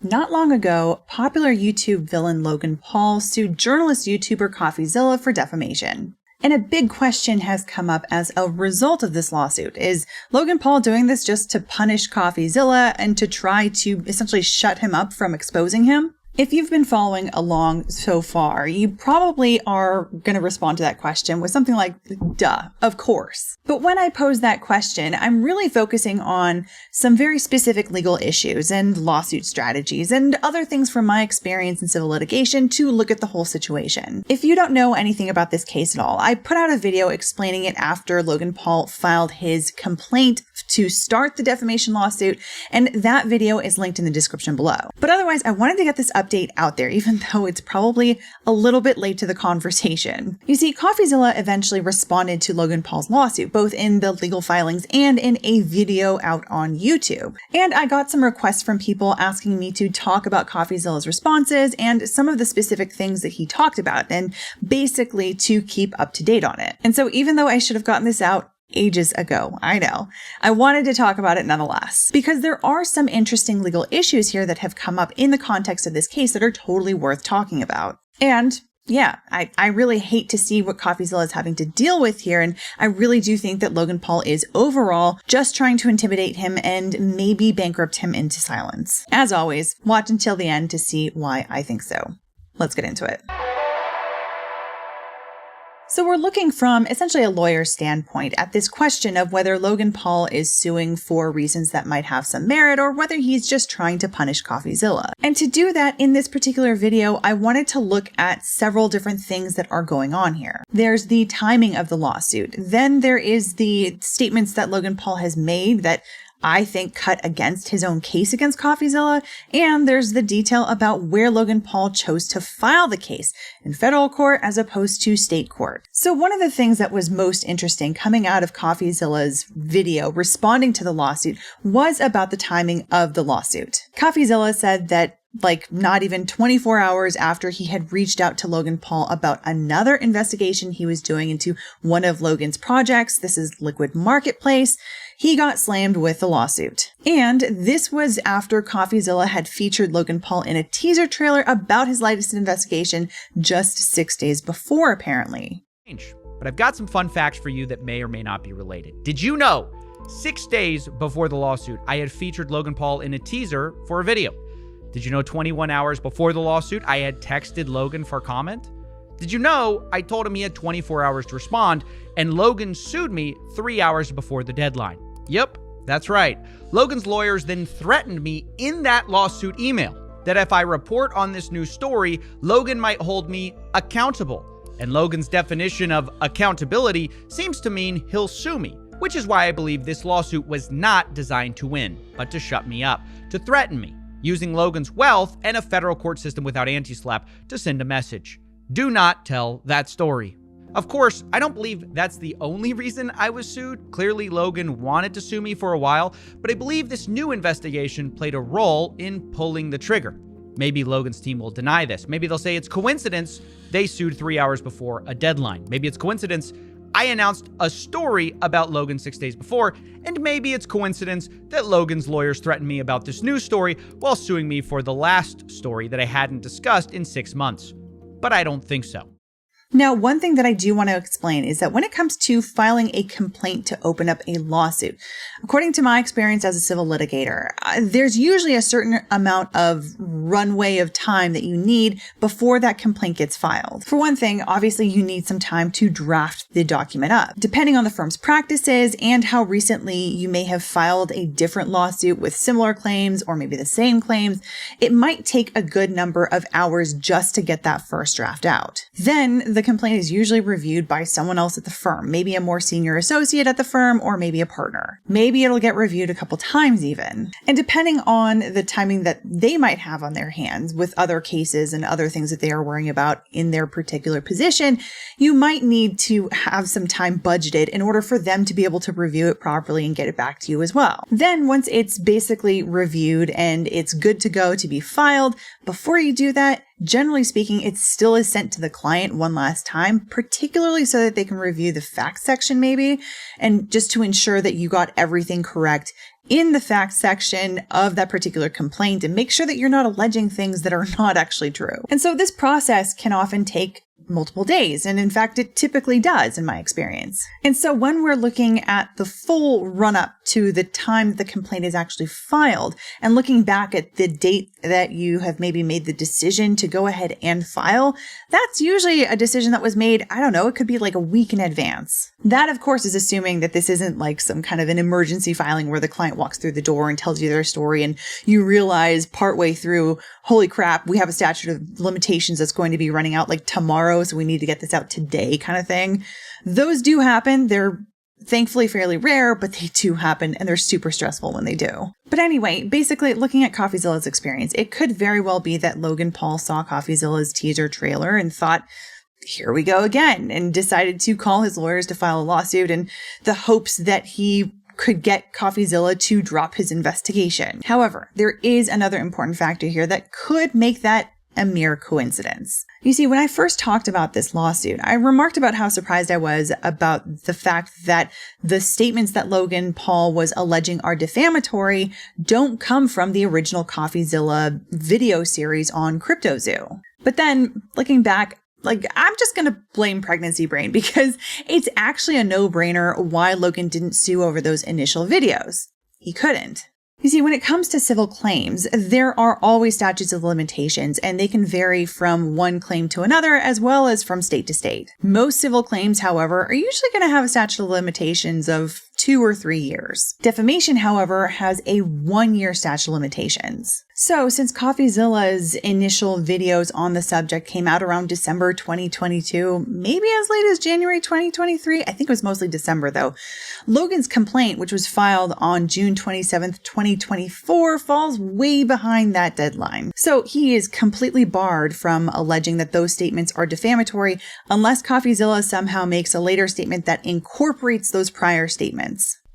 Not long ago, popular YouTube villain Logan Paul sued journalist YouTuber Coffeezilla for defamation. And a big question has come up as a result of this lawsuit. Is Logan Paul doing this just to punish Coffeezilla and to try to essentially shut him up from exposing him? If you've been following along so far, you probably are going to respond to that question with something like, duh, of course. But when I pose that question, I'm really focusing on some very specific legal issues and lawsuit strategies and other things from my experience in civil litigation to look at the whole situation. If you don't know anything about this case at all, I put out a video explaining it after Logan Paul filed his complaint to start the defamation lawsuit, and that video is linked in the description below. But otherwise, I wanted to get this update out there, even though it's probably a little bit late to the conversation. You see, Coffeezilla eventually responded to Logan Paul's lawsuit, both in the legal filings and in a video out on YouTube. And I got some requests from people asking me to talk about Coffeezilla's responses and some of the specific things that he talked about, and basically to keep up to date on it. And so even though I should have gotten this out ages ago, I know, I wanted to talk about it nonetheless, because there are some interesting legal issues here that have come up in the context of this case that are totally worth talking about. And yeah, I really hate to see what Coffeezilla is having to deal with here, and I really do think that Logan Paul is overall just trying to intimidate him and maybe bankrupt him into silence. As always, watch until the end to see why I think so. Let's get into it. So we're looking from essentially a lawyer's standpoint at this question of whether Logan Paul is suing for reasons that might have some merit or whether he's just trying to punish Coffeezilla. And to do that in this particular video, I wanted to look at several different things that are going on here. There's the timing of the lawsuit. Then there is the statements that Logan Paul has made that I think cut against his own case against Coffeezilla, and there's the detail about where Logan Paul chose to file the case, in federal court as opposed to state court. So one of the things that was most interesting coming out of Coffeezilla's video responding to the lawsuit was about the timing of the lawsuit. Coffeezilla said that not even 24 hours after he had reached out to Logan Paul about another investigation he was doing into one of Logan's projects, this is Liquid Marketplace, he got slammed with the lawsuit. And this was after Coffeezilla had featured Logan Paul in a teaser trailer about his latest investigation just 6 days before, apparently. But I've got some fun facts for you that may or may not be related. Did you know 6 days before the lawsuit, I had featured Logan Paul in a teaser for a video? Did you know 21 hours before the lawsuit, I had texted Logan for comment? Did you know I told him he had 24 hours to respond, and Logan sued me 3 hours before the deadline? Yep, that's right. Logan's lawyers then threatened me in that lawsuit email that if I report on this new story, Logan might hold me accountable. And Logan's definition of accountability seems to mean he'll sue me, which is why I believe this lawsuit was not designed to win, but to shut me up, to threaten me, using Logan's wealth and a federal court system without anti-SLAPP to send a message. Do not tell that story. Of course, I don't believe that's the only reason I was sued. Clearly, Logan wanted to sue me for a while, but I believe this new investigation played a role in pulling the trigger. Maybe Logan's team will deny this. Maybe they'll say it's coincidence they sued 3 hours before a deadline. Maybe it's coincidence I announced a story about Logan 6 days before, and maybe it's coincidence that Logan's lawyers threatened me about this new story while suing me for the last story that I hadn't discussed in 6 months. But I don't think so. Now, one thing that I do want to explain is that when it comes to filing a complaint to open up a lawsuit, according to my experience as a civil litigator, there's usually a certain amount of runway of time that you need before that complaint gets filed. For one thing, obviously you need some time to draft the document up. Depending on the firm's practices and how recently you may have filed a different lawsuit with similar claims or maybe the same claims, it might take a good number of hours just to get that first draft out. Then the complaint is usually reviewed by someone else at the firm, maybe a more senior associate at the firm or maybe a partner. Maybe it'll get reviewed a couple times even. And depending on the timing that they might have on their hands with other cases and other things that they are worrying about in their particular position, you might need to have some time budgeted in order for them to be able to review it properly and get it back to you as well. Then once it's basically reviewed and it's good to go to be filed, before you do that, generally speaking, it still is sent to the client one last time, particularly so that they can review the facts section maybe, and just to ensure that you got everything correct in the facts section of that particular complaint and make sure that you're not alleging things that are not actually true. And so this process can often take multiple days. And in fact, it typically does in my experience. And so when we're looking at the full run up to the time the complaint is actually filed and looking back at the date that you have maybe made the decision to go ahead and file, that's usually a decision that was made, I don't know, it could be like a week in advance. That, of course, is assuming that this isn't like some kind of an emergency filing where the client walks through the door and tells you their story and you realize partway through, holy crap, we have a statute of limitations that's going to be running out like tomorrow, so we need to get this out today kind of thing. Those do happen. They're thankfully fairly rare, but they do happen and they're super stressful when they do. But anyway, basically looking at Coffeezilla's experience, it could very well be that Logan Paul saw Coffeezilla's teaser trailer and thought, here we go again, and decided to call his lawyers to file a lawsuit in the hopes that he could get Coffeezilla to drop his investigation. However, there is another important factor here that could make that a mere coincidence. You see, when I first talked about this lawsuit, I remarked about how surprised I was about the fact that the statements that Logan Paul was alleging are defamatory don't come from the original Coffeezilla video series on Cryptozoo. But then, looking back, I'm just going to blame pregnancy brain because it's actually a no-brainer why Logan didn't sue over those initial videos. He couldn't. You see, when it comes to civil claims, there are always statutes of limitations, and they can vary from one claim to another as well as from state to state. Most civil claims, however, are usually going to have a statute of limitations of 2 or 3 years. Defamation, however, has a 1-year statute of limitations. So since Coffeezilla's initial videos on the subject came out around December 2022, maybe as late as January 2023, I think it was mostly December though, Logan's complaint, which was filed on June 27th, 2024, falls way behind that deadline. So he is completely barred from alleging that those statements are defamatory unless Coffeezilla somehow makes a later statement that incorporates those prior statements.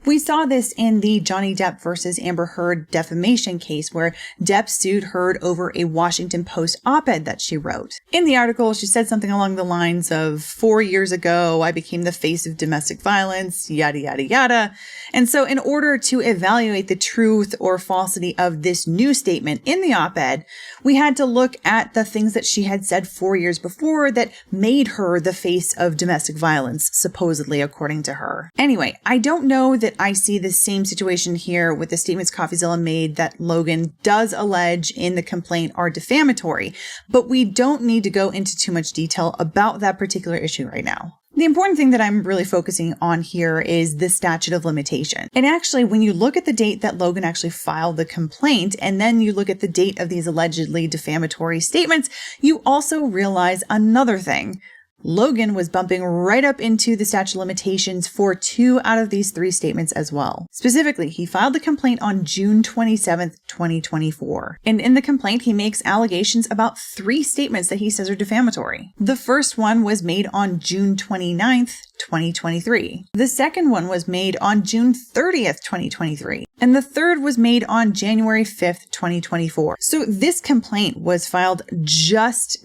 We saw this in the Johnny Depp versus Amber Heard defamation case where Depp sued Heard over a Washington Post op-ed that she wrote. In the article, she said something along the lines of, 4 years ago, I became the face of domestic violence, yada, yada, yada. And so in order to evaluate the truth or falsity of this new statement in the op-ed, we had to look at the things that she had said 4 years before that made her the face of domestic violence, supposedly, according to her. Anyway, I don't know that I see the same situation here with the statements Coffeezilla made that Logan does allege in the complaint are defamatory, but we don't need to go into too much detail about that particular issue right now. The important thing that I'm really focusing on here is the statute of limitation. And actually, when you look at the date that Logan actually filed the complaint, and then you look at the date of these allegedly defamatory statements, you also realize another thing. Logan was bumping right up into the statute of limitations for 2 out of these 3 statements as well. Specifically, he filed the complaint on June 27th, 2024. And in the complaint, he makes allegations about 3 statements that he says are defamatory. The first one was made on June 29th, 2023. The second one was made on June 30th, 2023. And the third was made on January 5th, 2024. So this complaint was filed just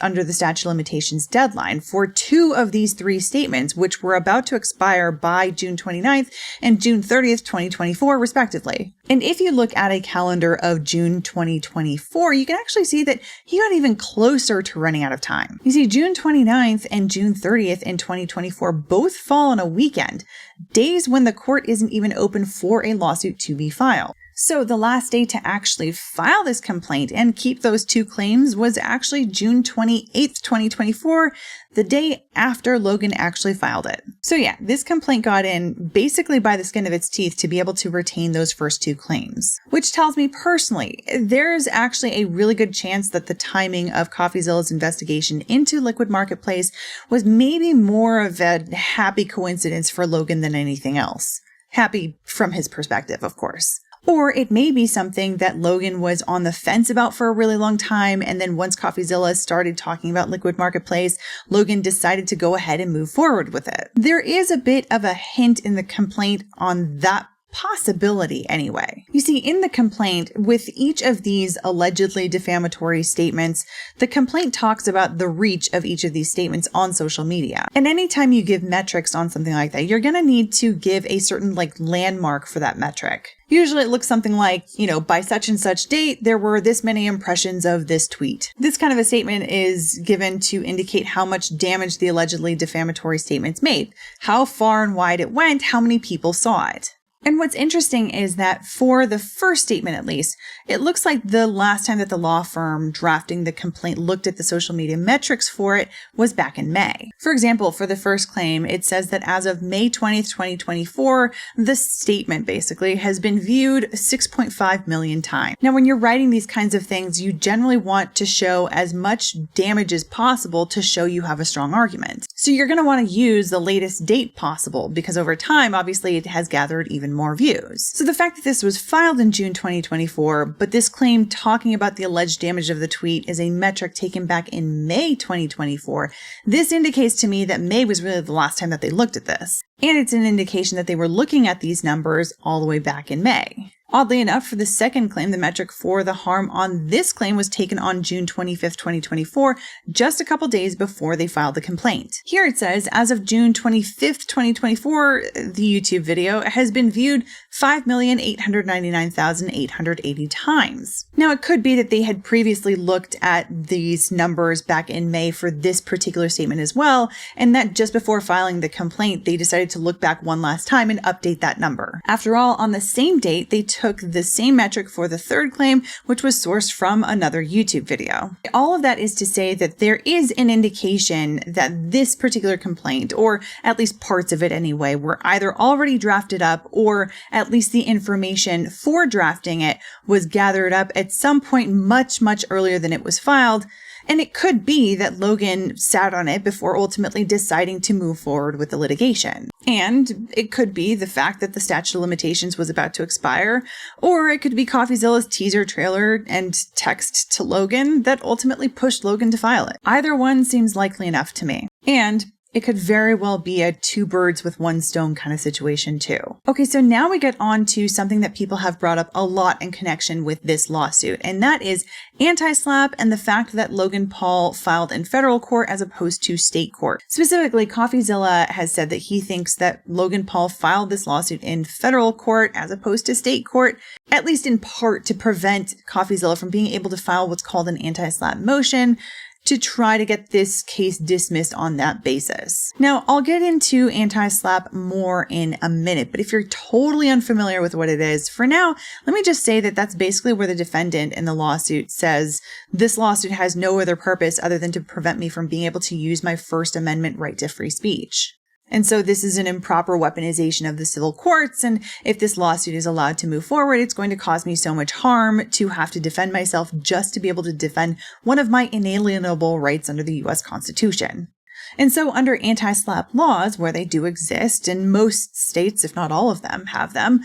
under the statute of limitations deadline for 2 of these 3 statements, which were about to expire by June 29th and June 30th, 2024, respectively. And if you look at a calendar of June 2024, you can actually see that he got even closer to running out of time. You see, June 29th and June 30th in 2024 both fall on a weekend, days when the court isn't even open for a lawsuit to be filed. So the last day to actually file this complaint and keep those 2 claims was actually June 28th, 2024, the day after Logan actually filed it. So yeah, this complaint got in basically by the skin of its teeth to be able to retain those first 2 claims, which tells me personally, there's actually a really good chance that the timing of Coffeezilla's investigation into Liquid Marketplace was maybe more of a happy coincidence for Logan than anything else. Happy from his perspective, of course. Or it may be something that Logan was on the fence about for a really long time, and then once Coffeezilla started talking about Liquid Marketplace, Logan decided to go ahead and move forward with it. There is a bit of a hint in the complaint on that possibility anyway. You see, in the complaint, with each of these allegedly defamatory statements, the complaint talks about the reach of each of these statements on social media. And anytime you give metrics on something like that, you're going to need to give a certain landmark for that metric. Usually it looks something like, by such and such date, there were this many impressions of this tweet. This kind of a statement is given to indicate how much damage the allegedly defamatory statements made, how far and wide it went, how many people saw it. And what's interesting is that for the first statement, at least, it looks like the last time that the law firm drafting the complaint looked at the social media metrics for it was back in May. For example, for the first claim, it says that as of May 20th, 2024, the statement basically has been viewed 6.5 million times. Now, when you're writing these kinds of things, you generally want to show as much damage as possible to show you have a strong argument. So you're going to want to use the latest date possible because over time, obviously, it has gathered even more views. So the fact that this was filed in June 2024, but this claim talking about the alleged damage of the tweet is a metric taken back in May 2024, this indicates to me that May was really the last time that they looked at this. And it's an indication that they were looking at these numbers all the way back in May. Oddly enough, for the second claim, the metric for the harm on this claim was taken on June 25th, 2024, just a couple days before they filed the complaint. Here it says, as of June 25th, 2024, the YouTube video has been viewed 5,899,880 times. Now, it could be that they had previously looked at these numbers back in May for this particular statement as well, and that just before filing the complaint, they decided to look back one last time and update that number. After all, on the same date, they took the same metric for the third claim, which was sourced from another YouTube video. All of that is to say that there is an indication that this particular complaint, or at least parts of it anyway, were either already drafted up or at least the information for drafting it was gathered up at some point much, much earlier than it was filed. And it could be that Logan sat on it before ultimately deciding to move forward with the litigation. And it could be the fact that the statute of limitations was about to expire, or it could be Coffeezilla's teaser trailer and text to Logan that ultimately pushed Logan to file it. Either one seems likely enough to me. And it could very well be a two birds with one stone kind of situation too. Okay, so now we get on to something that people have brought up a lot in connection with this lawsuit, and that is anti-SLAPP and the fact that Logan Paul filed in federal court as opposed to state court. Specifically, Coffeezilla has said that he thinks that Logan Paul filed this lawsuit in federal court as opposed to state court, at least in part to prevent Coffeezilla from being able to file what's called an anti-SLAPP motion, to try to get this case dismissed on that basis. Now, I'll get into anti-SLAPP more in a minute, but if you're totally unfamiliar with what it is, for now, let me just say that that's basically where the defendant in the lawsuit says, this lawsuit has no other purpose other than to prevent me from being able to use my First Amendment right to free speech. And so this is an improper weaponization of the civil courts, and if this lawsuit is allowed to move forward, it's going to cause me so much harm to have to defend myself just to be able to defend one of my inalienable rights under the U.S. Constitution. And so under anti-SLAPP laws, where they do exist, and most states, if not all of them, have them,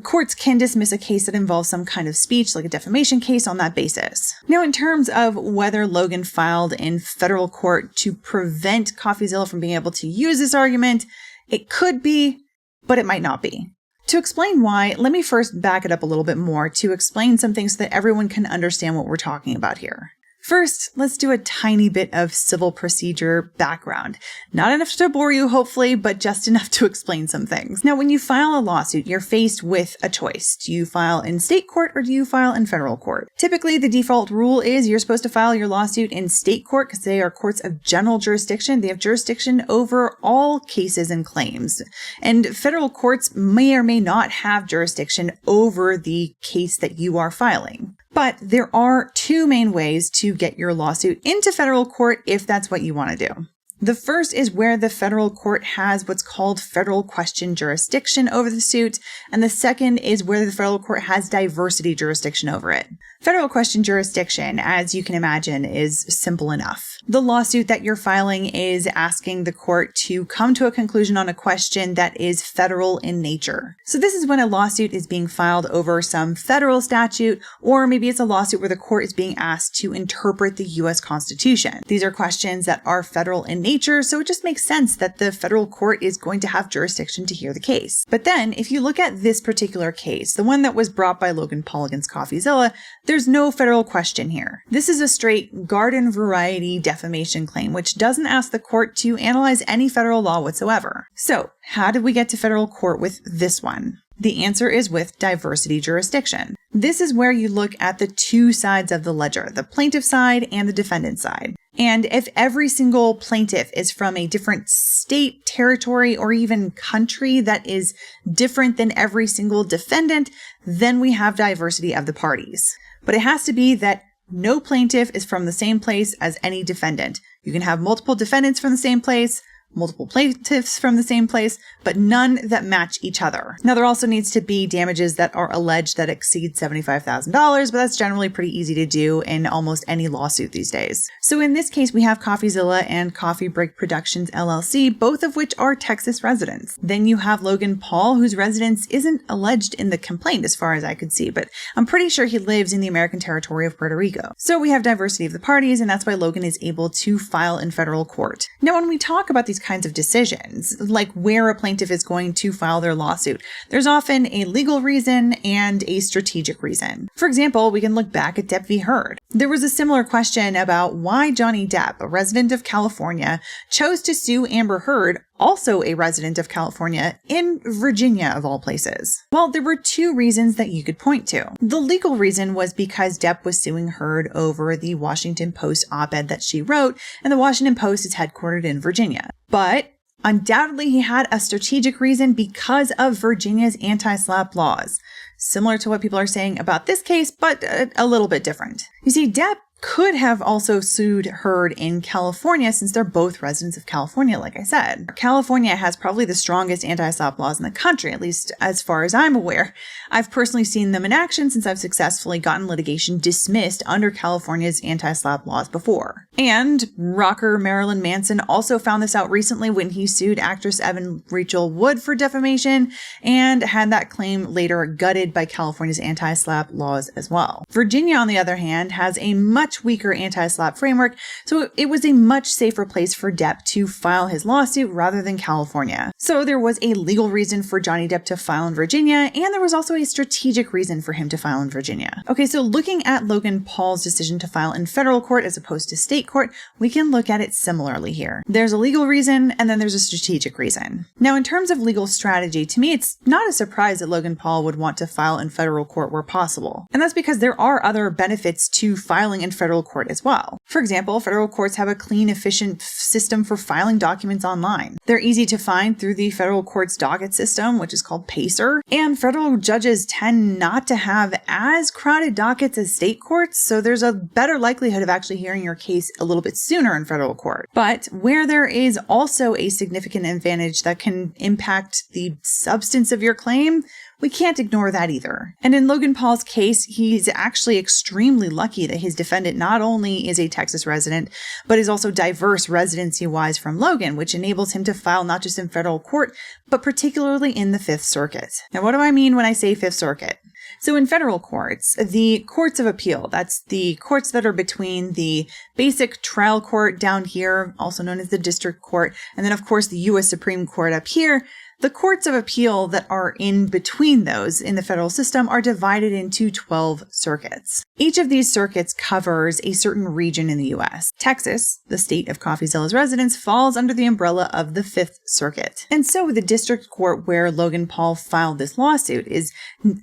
courts can dismiss a case that involves some kind of speech, like a defamation case, on that basis. Now, in terms of whether Logan filed in federal court to prevent Coffeezilla from being able to use this argument, it could be, but it might not be. To explain why, let me first back it up a little bit more to explain some things so that everyone can understand what we're talking about here. First, let's do a tiny bit of civil procedure background. Not enough to bore you, hopefully, but just enough to explain some things. Now, when you file a lawsuit, you're faced with a choice. Do you file in state court or do you file in federal court? Typically, the default rule is you're supposed to file your lawsuit in state court because they are courts of general jurisdiction. They have jurisdiction over all cases and claims. And federal courts may or may not have jurisdiction over the case that you are filing. But there are two main ways to get your lawsuit into federal court if that's what you want to do. The first is where the federal court has what's called federal question jurisdiction over the suit, and the second is where the federal court has diversity jurisdiction over it. Federal question jurisdiction, as you can imagine, is simple enough. The lawsuit that you're filing is asking the court to come to a conclusion on a question that is federal in nature. So this is when a lawsuit is being filed over some federal statute, or maybe it's a lawsuit where the court is being asked to interpret the U.S. Constitution. These are questions that are federal in nature, so it just makes sense that the federal court is going to have jurisdiction to hear the case. But then, if you look at this particular case, the one that was brought by Logan Paul against Coffeezilla, there's no federal question here. This is a straight garden variety defamation claim, which doesn't ask the court to analyze any federal law whatsoever. So, how did we get to federal court with this one? The answer is with diversity jurisdiction. This is where you look at the two sides of the ledger, the plaintiff side and the defendant side. And if every single plaintiff is from a different state, territory, or even country that is different than every single defendant, then we have diversity of the parties. But it has to be that no plaintiff is from the same place as any defendant. You can have multiple defendants from the same place, multiple plaintiffs from the same place, but none that match each other. Now, there also needs to be damages that are alleged that exceed $75,000, but that's generally pretty easy to do in almost any lawsuit these days. So in this case, we have Coffeezilla and Coffee Break Productions LLC, both of which are Texas residents. Then you have Logan Paul, whose residence isn't alleged in the complaint as far as I could see, but I'm pretty sure he lives in the American territory of Puerto Rico. So we have diversity of the parties, and that's why Logan is able to file in federal court. Now, when we talk about these kinds of decisions, like where a plaintiff is going to file their lawsuit, there's often a legal reason and a strategic reason. For example, we can look back at Depp v. Heard. There was a similar question about why Johnny Depp, a resident of California, chose to sue Amber Heard, also a resident of California, in Virginia of all places. Well, there were two reasons that you could point to. The legal reason was because Depp was suing Heard over the Washington Post op-ed that she wrote, and the Washington Post is headquartered in Virginia. But undoubtedly, he had a strategic reason because of Virginia's anti-SLAPP laws. Similar to what people are saying about this case, but a little bit different. You see, Depp could have also sued Heard in California since they're both residents of California, like I said. California has probably the strongest anti-SLAPP laws in the country, at least as far as I'm aware. I've personally seen them in action since I've successfully gotten litigation dismissed under California's anti-SLAPP laws before. And rocker Marilyn Manson also found this out recently when he sued actress Evan Rachel Wood for defamation and had that claim later gutted by California's anti-SLAPP laws as well. Virginia, on the other hand, has a much weaker anti-SLAPP framework, so it was a much safer place for Depp to file his lawsuit rather than California. So there was a legal reason for Johnny Depp to file in Virginia, and there was also a strategic reason for him to file in Virginia. Okay, so looking at Logan Paul's decision to file in federal court as opposed to state court, we can look at it similarly here. There's a legal reason, and then there's a strategic reason. Now, in terms of legal strategy, to me, it's not a surprise that Logan Paul would want to file in federal court where possible. And that's because there are other benefits to filing in federal court as well. For example, federal courts have a clean, efficient system for filing documents online. They're easy to find through the federal court's docket system, which is called PACER, and federal judges tend not to have as crowded dockets as state courts, so there's a better likelihood of actually hearing your case a little bit sooner in federal court. But where there is also a significant advantage that can impact the substance of your claim, we can't ignore that either. And in Logan Paul's case, he's actually extremely lucky that his defendant not only is a Texas resident, but is also diverse residency-wise from Logan, which enables him to file not just in federal court, but particularly in the Fifth Circuit. Now, what do I mean when I say Fifth Circuit? So in federal courts, the courts of appeal, that's the courts that are between the basic trial court down here, also known as the district court, and then of course the U.S. Supreme Court up here, the courts of appeal that are in between those in the federal system are divided into 12 circuits. Each of these circuits covers a certain region in the U.S. Texas, the state of Coffeezilla's residents, falls under the umbrella of the Fifth Circuit. And so the district court where Logan Paul filed this lawsuit is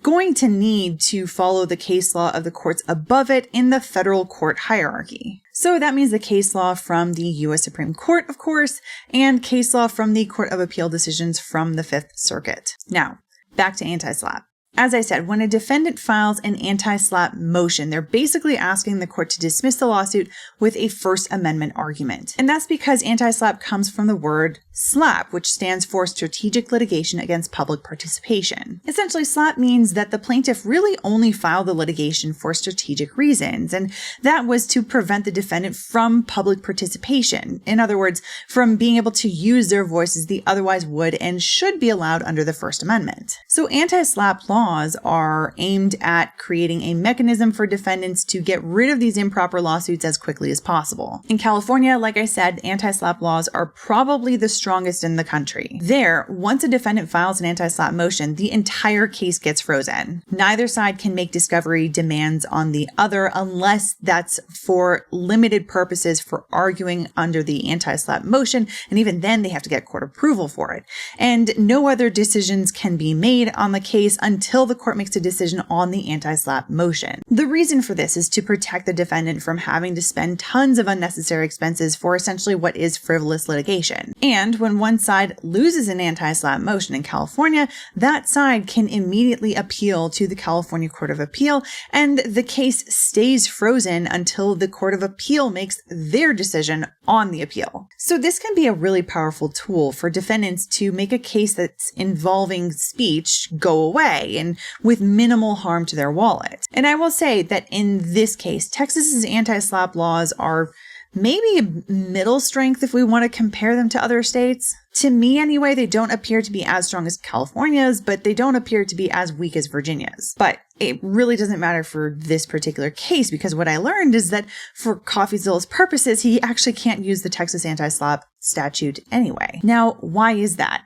going to need to follow the case law of the courts above it in the federal court hierarchy. So that means the case law from the U.S. Supreme Court, of course, and case law from the Court of Appeal decisions from the Fifth Circuit. Now, back to anti-SLAPP. As I said, when a defendant files an anti-SLAPP motion, they're basically asking the court to dismiss the lawsuit with a First Amendment argument. And that's because anti-SLAPP comes from the word SLAPP, which stands for Strategic Litigation Against Public Participation. Essentially, SLAPP means that the plaintiff really only filed the litigation for strategic reasons, and that was to prevent the defendant from public participation. In other words, from being able to use their voices they otherwise would and should be allowed under the First Amendment. So anti-SLAPP laws are aimed at creating a mechanism for defendants to get rid of these improper lawsuits as quickly as possible. In California, like I said, anti-SLAPP laws are probably the strongest in the country. There, once a defendant files an anti-SLAPP motion, the entire case gets frozen. Neither side can make discovery demands on the other unless that's for limited purposes for arguing under the anti-SLAPP motion, and even then they have to get court approval for it. And no other decisions can be made on the case until the court makes a decision on the anti-SLAPP motion. The reason for this is to protect the defendant from having to spend tons of unnecessary expenses for essentially what is frivolous litigation. And when one side loses an anti-SLAPP motion in California, that side can immediately appeal to the California Court of Appeal, and the case stays frozen until the Court of Appeal makes their decision on the appeal. So this can be a really powerful tool for defendants to make a case that's involving speech go away and with minimal harm to their wallet. And I will say that in this case, Texas's anti-SLAPP laws are maybe middle strength if we want to compare them to other states. To me anyway, they don't appear to be as strong as California's, but they don't appear to be as weak as Virginia's. But it really doesn't matter for this particular case, because what I learned is that for Coffeezilla's purposes, he actually can't use the Texas anti-SLAPP statute anyway. Now, why is that?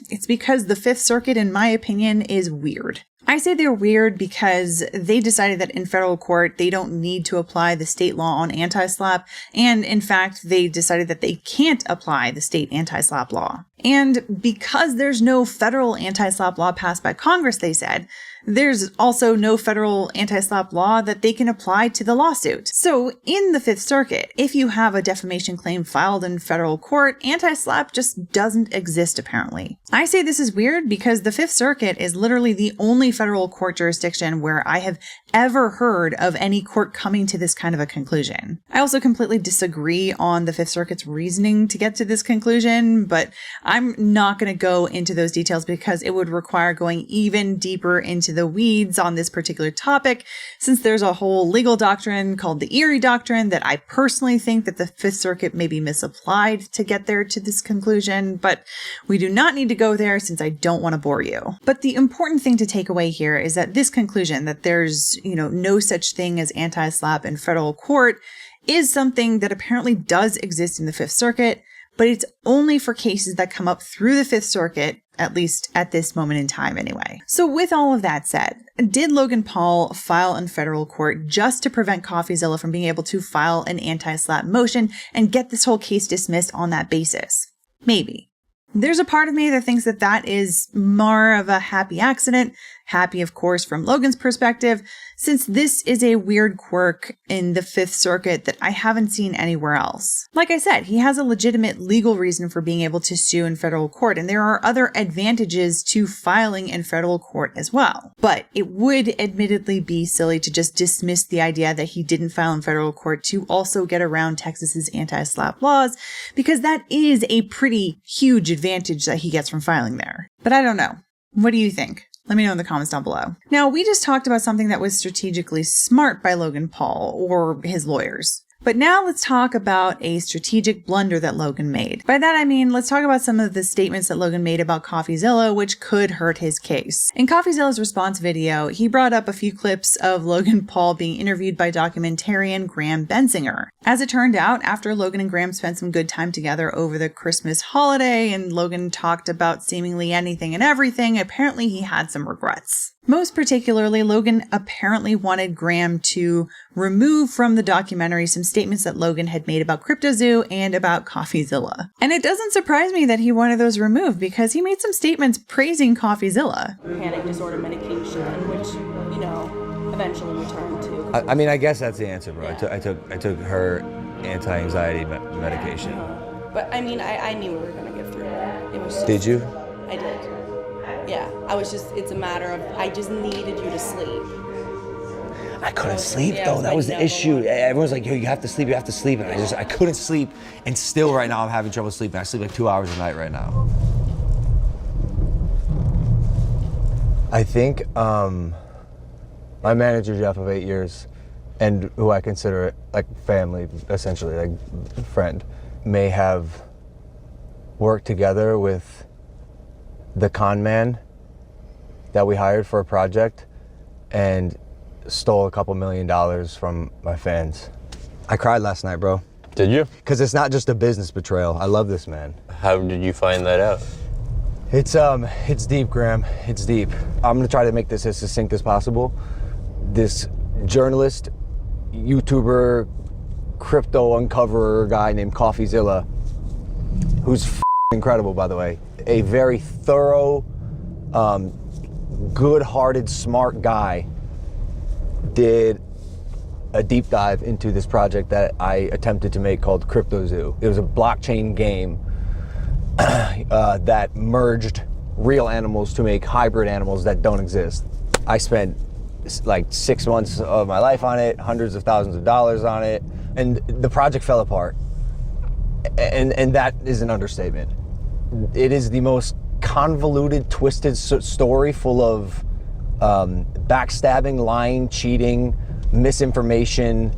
It's because the Fifth Circuit, in my opinion, is weird. I say they're weird because they decided that in federal court, they don't need to apply the state law on anti-SLAPP. And in fact, they decided that they can't apply the state anti-SLAPP law. And because there's no federal anti-SLAPP law passed by Congress, they said, there's also no federal anti-SLAPP law that they can apply to the lawsuit. So in the Fifth Circuit, if you have a defamation claim filed in federal court, anti-SLAPP just doesn't exist apparently. I say this is weird because the Fifth Circuit is literally the only federal court jurisdiction where I have ever heard of any court coming to this kind of a conclusion. I also completely disagree on the Fifth Circuit's reasoning to get to this conclusion, but I'm not going to go into those details because it would require going even deeper into the weeds on this particular topic, since there's a whole legal doctrine called the Erie Doctrine that I personally think that the Fifth Circuit may be misapplied to get there to this conclusion, but we do not need to go there since I don't want to bore you. But the important thing to take away here is that this conclusion that there's, no such thing as anti-SLAPP in federal court is something that apparently does exist in the Fifth Circuit, but it's only for cases that come up through the Fifth Circuit, at least at this moment in time anyway. So with all of that said, did Logan Paul file in federal court just to prevent Coffeezilla from being able to file an anti-SLAPP motion and get this whole case dismissed on that basis? Maybe. There's a part of me that thinks that that is more of a happy accident. Happy, of course, from Logan's perspective, since this is a weird quirk in the Fifth Circuit that I haven't seen anywhere else. Like I said, he has a legitimate legal reason for being able to sue in federal court, and there are other advantages to filing in federal court as well. But it would admittedly be silly to just dismiss the idea that he didn't file in federal court to also get around Texas's anti-SLAPP laws, because that is a pretty huge advantage that he gets from filing there. But I don't know. What do you think? Let me know in the comments down below. Now, we just talked about something that was strategically smart by Logan Paul or his lawyers. But now let's talk about a strategic blunder that Logan made. By that I mean, let's talk about some of the statements that Logan made about Coffeezilla, which could hurt his case. In Coffeezilla's response video, he brought up a few clips of Logan Paul being interviewed by documentarian Graham Bensinger. As it turned out, after Logan and Graham spent some good time together over the Christmas holiday, and Logan talked about seemingly anything and everything, apparently he had some regrets. Most particularly, Logan apparently wanted Graham to remove from the documentary some statements that Logan had made about Cryptozoo and about Coffeezilla. And it doesn't surprise me that he wanted those removed because he made some statements praising Coffeezilla. Panic disorder medication, which, eventually returned to. I guess that's the answer, bro. Yeah. I took her anti-anxiety medication. But I knew we were going to get through it. It was. Did you? I did. Yeah, it's a matter of, I just needed you to sleep. I couldn't sleep yeah, though. That was like, the no, issue. no. Everyone's like, yo, you have to sleep, and I couldn't sleep. And still right now I'm having trouble sleeping. I sleep like 2 hours a night right now. I think my manager, Jeff, of 8 years, and who I consider like family, essentially, like friend, may have worked together with the con man that we hired for a project and stole a couple $1 million from my fans. I cried last night, bro. Did you? Because it's not just a business betrayal. I love this man. How did you find that out? It's deep, Graham. It's deep. I'm gonna try to make this as succinct as possible. This journalist, YouTuber, crypto uncoverer guy named Coffeezilla, who's incredible, by the way. A very thorough, good-hearted, smart guy, did a deep dive into this project that I attempted to make called Cryptozoo. It was a blockchain game that merged real animals to make hybrid animals that don't exist. I spent like 6 months of my life on it, hundreds of thousands of dollars on it, and the project fell apart. And that is an understatement. It is the most convoluted, twisted story full of backstabbing, lying, cheating, misinformation,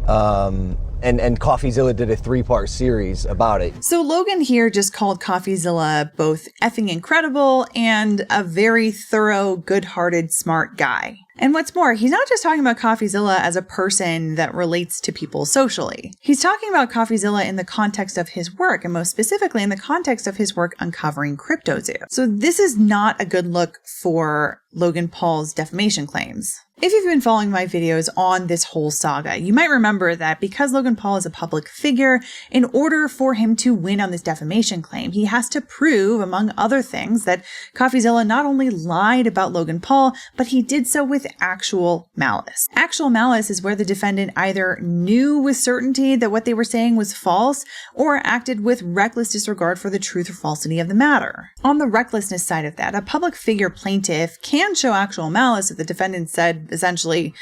and Coffeezilla did a 3-part series about it. So Logan here just called Coffeezilla both effing incredible and a very thorough, good-hearted, smart guy. And what's more, he's not just talking about Coffeezilla as a person that relates to people socially. He's talking about Coffeezilla in the context of his work, and most specifically in the context of his work uncovering Cryptozoo. So this is not a good look for Logan Paul's defamation claims. If you've been following my videos on this whole saga, you might remember that because Logan Paul is a public figure, in order for him to win on this defamation claim, he has to prove, among other things, that Coffeezilla not only lied about Logan Paul, but he did so with actual malice. Actual malice is where the defendant either knew with certainty that what they were saying was false, or acted with reckless disregard for the truth or falsity of the matter. On the recklessness side of that, a public figure plaintiff can show actual malice if the defendant said, essentially,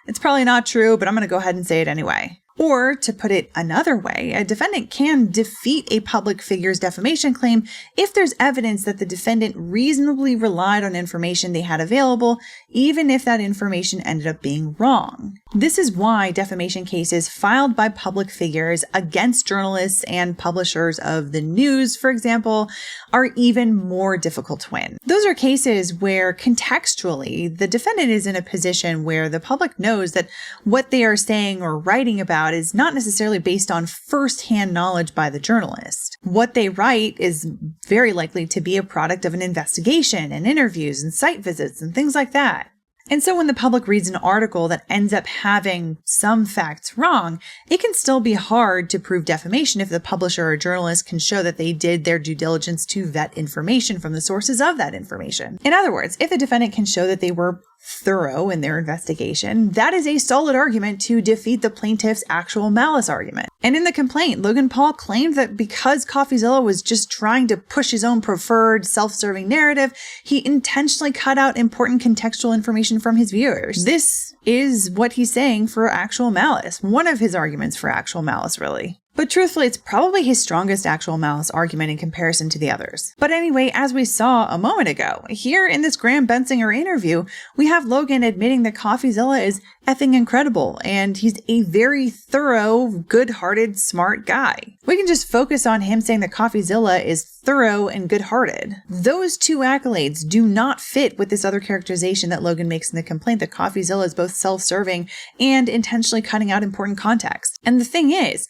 it's probably not true, but I'm going to go ahead and say it anyway. Or, to put it another way, a defendant can defeat a public figure's defamation claim if there's evidence that the defendant reasonably relied on information they had available, even if that information ended up being wrong. This is why defamation cases filed by public figures against journalists and publishers of the news, for example, are even more difficult to win. Those are cases where contextually the defendant is in a position where the public knows that what they are saying or writing about is not necessarily based on first-hand knowledge by the journalist. What they write is very likely to be a product of an investigation and interviews and site visits and things like that. And so when the public reads an article that ends up having some facts wrong, it can still be hard to prove defamation if the publisher or journalist can show that they did their due diligence to vet information from the sources of that information. In other words, if the defendant can show that they were thorough in their investigation, that is a solid argument to defeat the plaintiff's actual malice argument. And in the complaint, Logan Paul claimed that because Coffeezilla was just trying to push his own preferred self-serving narrative, he intentionally cut out important contextual information from his viewers. This is what he's saying for actual malice. One of his arguments for actual malice, really. But truthfully, it's probably his strongest actual malice argument in comparison to the others. But anyway, as we saw a moment ago, here in this Graham Bensinger interview, we have Logan admitting that Coffeezilla is effing incredible, and he's a very thorough, good-hearted, smart guy. We can just focus on him saying that Coffeezilla is thorough and good-hearted. Those two accolades do not fit with this other characterization that Logan makes in the complaint that Coffeezilla is both self-serving and intentionally cutting out important context. And the thing is,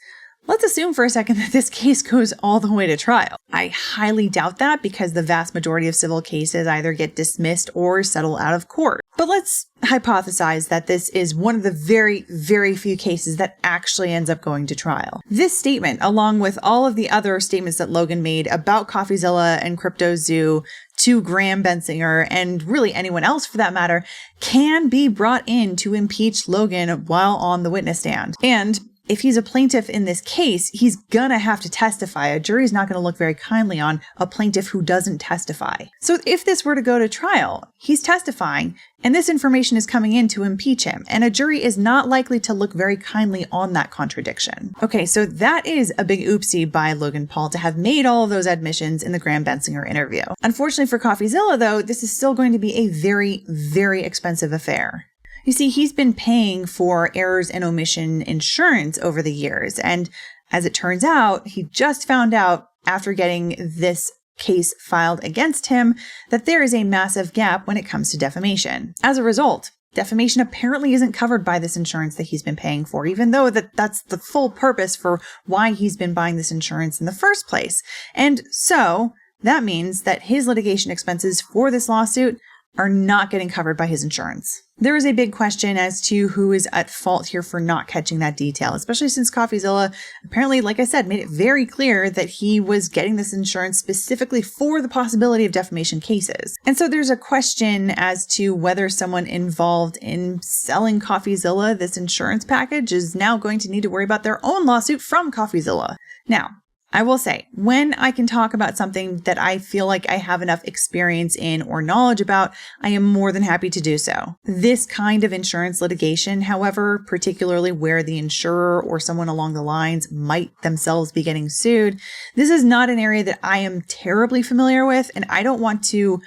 let's assume for a second that this case goes all the way to trial. I highly doubt that because the vast majority of civil cases either get dismissed or settle out of court. But let's hypothesize that this is one of the very, very few cases that actually ends up going to trial. This statement, along with all of the other statements that Logan made about Coffeezilla and Cryptozoo to Graham Bensinger, and really anyone else for that matter, can be brought in to impeach Logan while on the witness stand. And if he's a plaintiff in this case, he's gonna have to testify. A jury's not gonna look very kindly on a plaintiff who doesn't testify. So if this were to go to trial, he's testifying, and this information is coming in to impeach him, and a jury is not likely to look very kindly on that contradiction. Okay, so that is a big oopsie by Logan Paul to have made all of those admissions in the Graham Bensinger interview. Unfortunately for Coffeezilla, though, this is still going to be a very, very expensive affair. You see, he's been paying for errors and omission insurance over the years, and as it turns out, he just found out after getting this case filed against him that there is a massive gap when it comes to defamation. As a result, defamation apparently isn't covered by this insurance that he's been paying for, even though that's the full purpose for why he's been buying this insurance in the first place. And so that means that his litigation expenses for this lawsuit are not getting covered by his insurance. There is a big question as to who is at fault here for not catching that detail, especially since Coffeezilla apparently, like I said, made it very clear that he was getting this insurance specifically for the possibility of defamation cases. And so there's a question as to whether someone involved in selling Coffeezilla this insurance package is now going to need to worry about their own lawsuit from Coffeezilla. Now, I will say, when I can talk about something that I feel like I have enough experience in or knowledge about, I am more than happy to do so. This kind of insurance litigation, however, particularly where the insurer or someone along the lines might themselves be getting sued, this is not an area that I am terribly familiar with, and I don't want to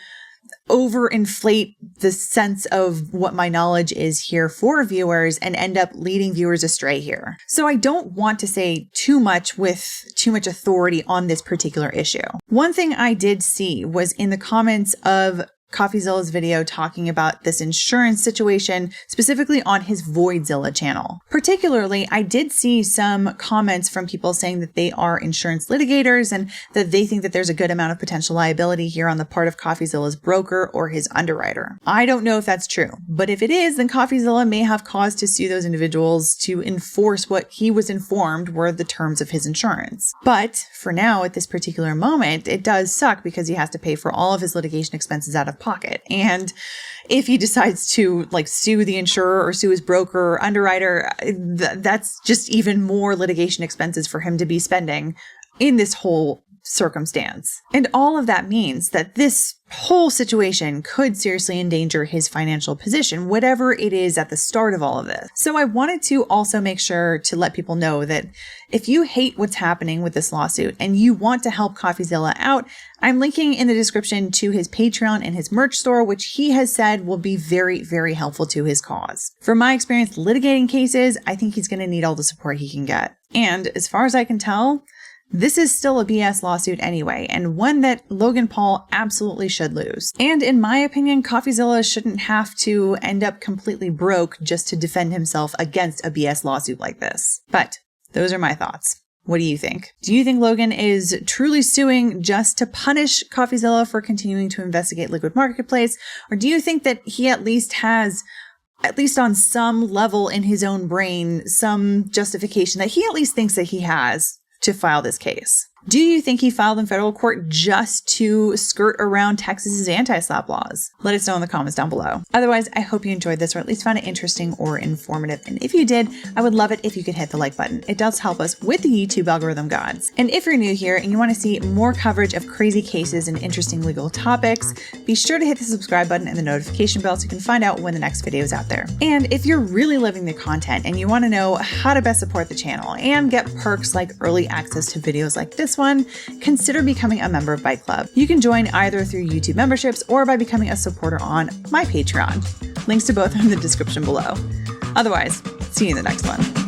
overinflate the sense of what my knowledge is here for viewers and end up leading viewers astray here. So I don't want to say too much with too much authority on this particular issue. One thing I did see was in the comments of Coffeezilla's video talking about this insurance situation, specifically on his Voidzilla channel. Particularly, I did see some comments from people saying that they are insurance litigators and that they think that there's a good amount of potential liability here on the part of Coffeezilla's broker or his underwriter. I don't know if that's true, but if it is, then Coffeezilla may have cause to sue those individuals to enforce what he was informed were the terms of his insurance. But for now, at this particular moment, it does suck because he has to pay for all of his litigation expenses out of pocket. And if he decides to sue the insurer or sue his broker or underwriter, that's just even more litigation expenses for him to be spending in this whole circumstance. And all of that means that this whole situation could seriously endanger his financial position, whatever it is at the start of all of this. So I wanted to also make sure to let people know that if you hate what's happening with this lawsuit and you want to help Coffeezilla out, I'm linking in the description to his Patreon and his merch store, which he has said will be very, very helpful to his cause. From my experience litigating cases, I think he's going to need all the support he can get. And as far as I can tell, this is still a BS lawsuit anyway, and one that Logan Paul absolutely should lose. And in my opinion, Coffeezilla shouldn't have to end up completely broke just to defend himself against a BS lawsuit like this. But those are my thoughts. What do you think? Do you think Logan is truly suing just to punish Coffeezilla for continuing to investigate Liquid Marketplace? Or do you think that he at least has, at least on some level in his own brain, some justification that he at least thinks that he has to file this case? Do you think he filed in federal court just to skirt around Texas's anti-SLAPP laws? Let us know in the comments down below. Otherwise, I hope you enjoyed this or at least found it interesting or informative. And if you did, I would love it if you could hit the like button. It does help us with the YouTube algorithm gods. And if you're new here and you want to see more coverage of crazy cases and interesting legal topics, be sure to hit the subscribe button and the notification bell so you can find out when the next video is out there. And if you're really loving the content and you want to know how to best support the channel and get perks like early access to videos like this one, consider becoming a member of Byte Club. You can join either through YouTube memberships or by becoming a supporter on my Patreon. Links to both are in the description below. Otherwise, see you in the next one.